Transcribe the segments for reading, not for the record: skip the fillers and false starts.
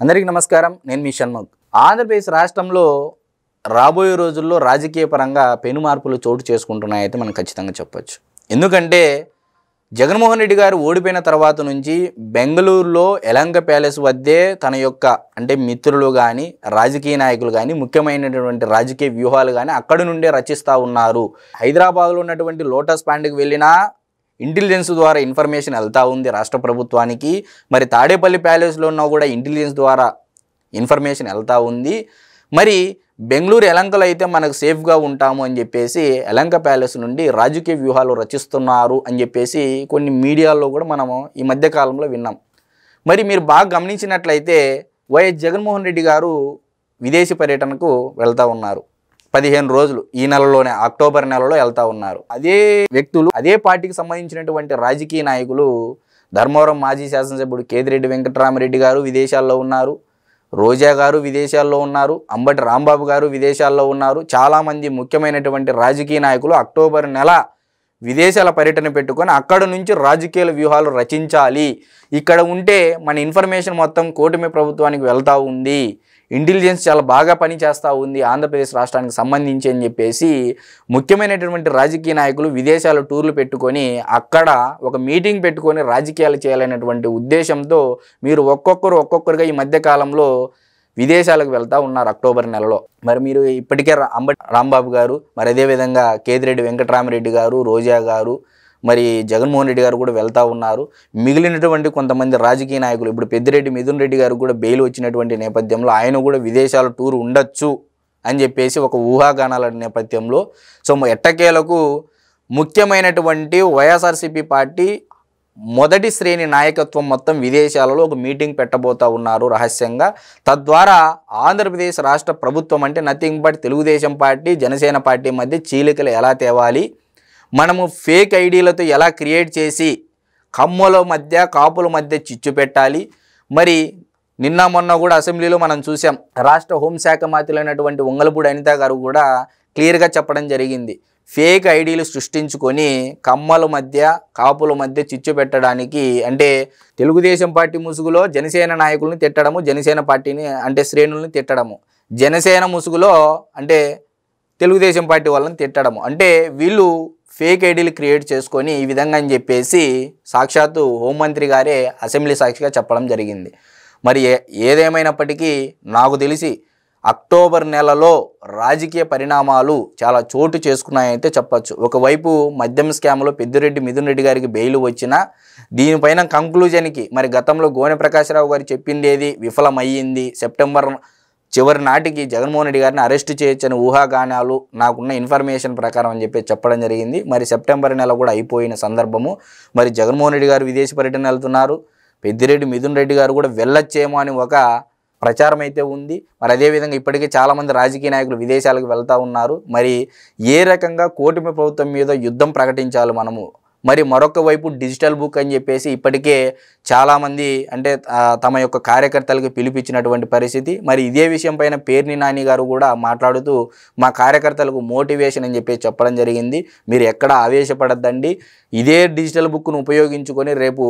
అందరికీ నమస్కారం. నేను మీ షణ్ముఖ్. ఆంధ్రప్రదేశ్ రాష్ట్రంలో రాబోయే రోజుల్లో రాజకీయ పరంగా పెను మార్పులు చోటు చేసుకుంటున్నాయైతే మనం ఖచ్చితంగా చెప్పొచ్చు. ఎందుకంటే జగన్మోహన్ రెడ్డి గారు ఓడిపోయిన తర్వాత నుంచి బెంగళూరులో యలంక ప్యాలెస్ వద్దే తన యొక్క మిత్రులు కానీ రాజకీయ నాయకులు కానీ ముఖ్యమైనటువంటి రాజకీయ వ్యూహాలు కానీ అక్కడి నుండే రచిస్తూ ఉన్నారు. హైదరాబాద్లో ఉన్నటువంటి లోటస్ పాండ్కి వెళ్ళినా ఇంటెలిజెన్స్ ద్వారా ఇన్ఫర్మేషన్ వెళ్తూ ఉంది రాష్ట్ర ప్రభుత్వానికి. మరి తాడేపల్లి ప్యాలెస్లో ఉన్నా కూడా ఇంటెలిజెన్స్ ద్వారా ఇన్ఫర్మేషన్ వెళ్తూ ఉంది. మరి బెంగళూరు యలంకలో అయితే మనకు సేఫ్గా ఉంటాము అని చెప్పేసి యలంక ప్యాలెస్ నుండి రాజకీయ వ్యూహాలు రచిస్తున్నారు అని చెప్పేసి కొన్ని మీడియాల్లో కూడా మనము ఈ మధ్యకాలంలో విన్నాం. మరి మీరు బాగా గమనించినట్లయితే వైఎస్ జగన్మోహన్ రెడ్డి గారు విదేశీ పర్యటనకు వెళ్తూ ఉన్నారు. 15 రోజులు ఈ నెలలోనే అక్టోబర్ నెలలో వెళ్తూ ఉన్నారు. అదే వ్యక్తులు అదే పార్టీకి సంబంధించినటువంటి రాజకీయ నాయకులు ధర్మవరం మాజీ శాసనసభ్యుడు కేతిరెడ్డి వెంకటరామరెడ్డి గారు విదేశాల్లో ఉన్నారు, రోజా గారు విదేశాల్లో ఉన్నారు, అంబటి రాంబాబు గారు విదేశాల్లో ఉన్నారు. చాలామంది ముఖ్యమైనటువంటి రాజకీయ నాయకులు అక్టోబర్ నెల విదేశాల పర్యటన పెట్టుకొని అక్కడ నుంచి రాజకీయ వ్యూహాలు రచించాలి, ఇక్కడ ఉంటే మన ఇన్ఫర్మేషన్ మొత్తం కూటమి ప్రభుత్వానికి వెళ్తూ ఉంది, ఇంటెలిజెన్స్ చాలా బాగా పనిచేస్తూ ఉంది ఆంధ్రప్రదేశ్ రాష్ట్రానికి సంబంధించి అని చెప్పేసి ముఖ్యమైనటువంటి రాజకీయ నాయకులు విదేశాల టూర్లు పెట్టుకొని అక్కడ ఒక మీటింగ్ పెట్టుకొని రాజకీయాలు చేయాలనేటువంటి ఉద్దేశంతో మీరు ఒక్కొక్కరుగా ఈ మధ్యకాలంలో విదేశాలకు వెళ్తూ ఉన్నారు అక్టోబర్ నెలలో. మరి మీరు ఇప్పటికే అంబటి రాంబాబు గారు, మరి అదేవిధంగా కేతిరెడ్డి వెంకటరామరెడ్డి గారు, రోజా గారు, మరి జగన్మోహన్ రెడ్డి గారు కూడా వెళ్తూ ఉన్నారు. మిగిలినటువంటి కొంతమంది రాజకీయ నాయకులు ఇప్పుడు పెద్దిరెడ్డి మిథున్ రెడ్డి గారు కూడా బెయిల్ వచ్చినటువంటి నేపథ్యంలో ఆయన కూడా విదేశాల టూర్ ఉండొచ్చు అని చెప్పేసి ఒక ఊహాగానాల నేపథ్యంలో ఎట్టకేలకు ముఖ్యమైనటువంటి వైఎస్ఆర్సీపీ పార్టీ మొదటి శ్రేణి నాయకత్వం మొత్తం విదేశాలలో ఒక మీటింగ్ పెట్టబోతూ ఉన్నారు రహస్యంగా. తద్వారా ఆంధ్రప్రదేశ్ రాష్ట్ర ప్రభుత్వం nothing but Telugu Desam party Janasena party మధ్య చీలికలు ఎలా తేవాలి, మనము ఫేక్ ఐడీలతో ఎలా క్రియేట్ చేసి కమ్మల మధ్య కాపుల మధ్య చిచ్చు పెట్టాలి. మరి నిన్న మొన్న కూడా అసెంబ్లీలో మనం చూసాం, రాష్ట్ర హోంశాఖ మంత్రులైనటువంటి వంగలపూడి అనిత గారు కూడా క్లియర్గా చెప్పడం జరిగింది. ఫేక్ ఐడీలు సృష్టించుకొని కమ్మల మధ్య కాపుల మధ్య చిచ్చు పెట్టడానికి తెలుగుదేశం పార్టీ ముసుగులో జనసేన నాయకులను తిట్టడము, జనసేన పార్టీని శ్రేణులను తిట్టడము, జనసేన ముసుగులో తెలుగుదేశం పార్టీ వాళ్ళని తిట్టడము. వీళ్ళు ఫేక్ ఐడీలు క్రియేట్ చేసుకొని ఈ విధంగా అని చెప్పేసి సాక్షాత్తు హోంమంత్రి గారే అసెంబ్లీ సాక్షిగా చెప్పడం జరిగింది. మరి ఏదేమైనప్పటికీ నాకు తెలిసి అక్టోబర్ నెలలో రాజకీయ పరిణామాలు చాలా చోటు చేసుకున్నాయైతే చెప్పచ్చు. ఒకవైపు మద్యం స్కామ్లో పెద్దిరెడ్డి మిథున్ రెడ్డి గారికి బెయిల్ వచ్చినా దీనిపైన కంక్లూజన్కి మరి గతంలో గోనె ప్రకాశ్రావు గారు చెప్పింది ఏది విఫలమయ్యింది. సెప్టెంబర్ చివరి నాటికి జగన్మోహన్ రెడ్డి గారిని అరెస్ట్ చేయొచ్చని ఊహాగానాలు నాకున్న ఇన్ఫర్మేషన్ ప్రకారం అని చెప్పి చెప్పడం జరిగింది. మరి సెప్టెంబర్ నెల కూడా అయిపోయిన సందర్భము. మరి జగన్మోహన్ రెడ్డి గారు విదేశీ పర్యటన వెళ్తున్నారు, పెద్దిరెడ్డి మిథున్ రెడ్డి గారు కూడా వెళ్ళొచ్చేమో అని ఒక ప్రచారం అయితే ఉంది. మరి అదేవిధంగా ఇప్పటికే చాలామంది రాజకీయ నాయకులు విదేశాలకు వెళ్తూ ఉన్నారు. మరి ఏ రకంగా కూటమి ప్రభుత్వం మీద యుద్ధం ప్రకటించాలి మనము, మరి మరొక వైపు డిజిటల్ బుక్ అని చెప్పేసి ఇప్పటికే చాలామంది తమ యొక్క కార్యకర్తలకు పిలిపించినటువంటి పరిస్థితి. మరి ఇదే విషయం పైన పేర్ని నాని గారు కూడా మాట్లాడుతూ మా కార్యకర్తలకు మోటివేషన్ అని చెప్పి చెప్పడం జరిగింది. మీరు ఎక్కడ ఆవేశపడద్దండి, ఇదే డిజిటల్ బుక్ను ఉపయోగించుకొని రేపు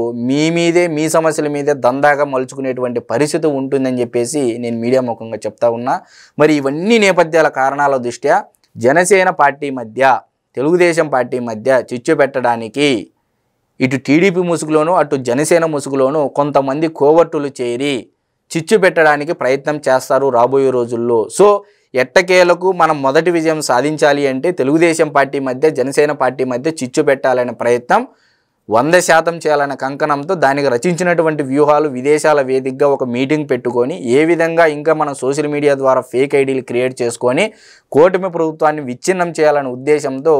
మీ సమస్యల మీదే దందాగా మలుచుకునేటువంటి పరిస్థితి ఉంటుందని చెప్పేసి నేను మీడియా ముఖంగా చెప్తా ఉన్నా. మరి ఇవన్నీ నేపథ్యాల కారణాల దృష్ట్యా జనసేన పార్టీ మధ్య తెలుగుదేశం పార్టీ మధ్య చిచ్చు పెట్టడానికి ఇటు టీడీపీ ముసుగులోనూ అటు జనసేన ముసుగులోనూ కొంతమంది కోవర్టులు చేరి చిచ్చు పెట్టడానికి ప్రయత్నం చేస్తారు రాబోయే రోజుల్లో. ఎట్టకేలకు మనం మొదటి విజయం సాధించాలి తెలుగుదేశం పార్టీ మధ్య జనసేన పార్టీ మధ్య చిచ్చు పెట్టాలనే ప్రయత్నం 100% చేయాలనే కంకణంతో దానికి రచించినటువంటి వ్యూహాలు విదేశాల వేదికగా ఒక మీటింగ్ పెట్టుకొని ఏ విధంగా ఇంకా మనం సోషల్ మీడియా ద్వారా ఫేక్ ఐడీలు క్రియేట్ చేసుకొని కూటమి ప్రభుత్వాన్ని విచ్ఛిన్నం చేయాలనే ఉద్దేశంతో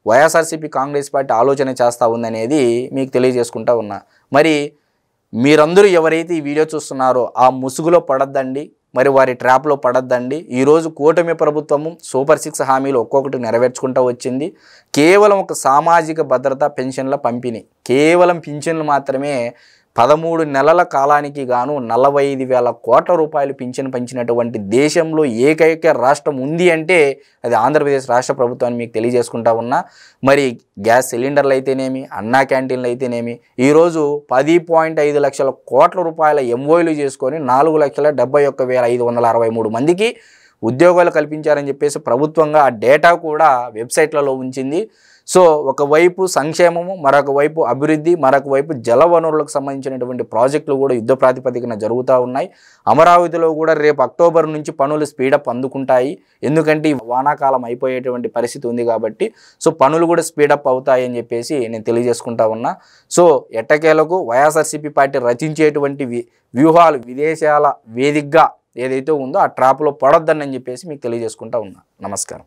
వైఎస్ఆర్సీపీ కాంగ్రెస్ పార్టీ ఆలోచన చేస్తూ ఉందనేది మీకు తెలియజేసుకుంటా ఉన్నా. మరి మీరందరూ ఎవరైతే ఈ వీడియో చూస్తున్నారో ఆ ముసుగులో పడద్దండి, మరి వారి ట్రాప్లో పడద్దండి. ఈరోజు కూటమి ప్రభుత్వము సూపర్ 6 హామీలు ఒక్కొక్కటి నెరవేర్చుకుంటూ వచ్చింది. కేవలం ఒక సామాజిక భద్రత పెన్షన్ల పంపిణీ, కేవలం పింఛన్లు మాత్రమే 13 నెలల కాలానికి గాను 45,000 కోట్ల రూపాయలు పింఛను పంచినటువంటి దేశంలో ఏకైక రాష్ట్రం ఉంది అంటే అది ఆంధ్రప్రదేశ్ రాష్ట్ర ప్రభుత్వాన్ని మీకు తెలియజేసుకుంటా ఉన్నా. మరి గ్యాస్ సిలిండర్లు అయితేనేమి, అన్నా క్యాంటీన్లు అయితేనేమి ఈరోజు 10.5 లక్షల కోట్ల రూపాయల ఎంఓయూలు చేసుకొని 4,71,563 మందికి ఉద్యోగాలు కల్పించారని చెప్పేసి ప్రభుత్వంగా ఆ డేటా కూడా వెబ్సైట్లలో ఉంచింది. సో ఒకవైపు సంక్షేమము, మరొక వైపు అభివృద్ధి, మరొక వైపు జల వనరులకు సంబంధించినటువంటి ప్రాజెక్టులు కూడా యుద్ధ ప్రాతిపదికన జరుగుతూ ఉన్నాయి. అమరావతిలో కూడా రేపు అక్టోబర్ నుంచి పనులు స్పీడప్ అందుకుంటాయి. ఎందుకంటే వానాకాలం అయిపోయేటువంటి పరిస్థితి ఉంది కాబట్టి సో పనులు కూడా స్పీడప్ అవుతాయి అని చెప్పేసి నేను తెలియజేసుకుంటా ఉన్నా. సో ఎట్టకేలకు వైఎస్ఆర్సీపీ పార్టీ రచించేటువంటి వ్యూహాలు విదేశాల వేదికగా ఏదైతే ఉందో ఆ ట్రాప్లో పడొద్దని చెప్పేసి మీకు తెలియజేసుకుంటా ఉన్నా. నమస్కారం.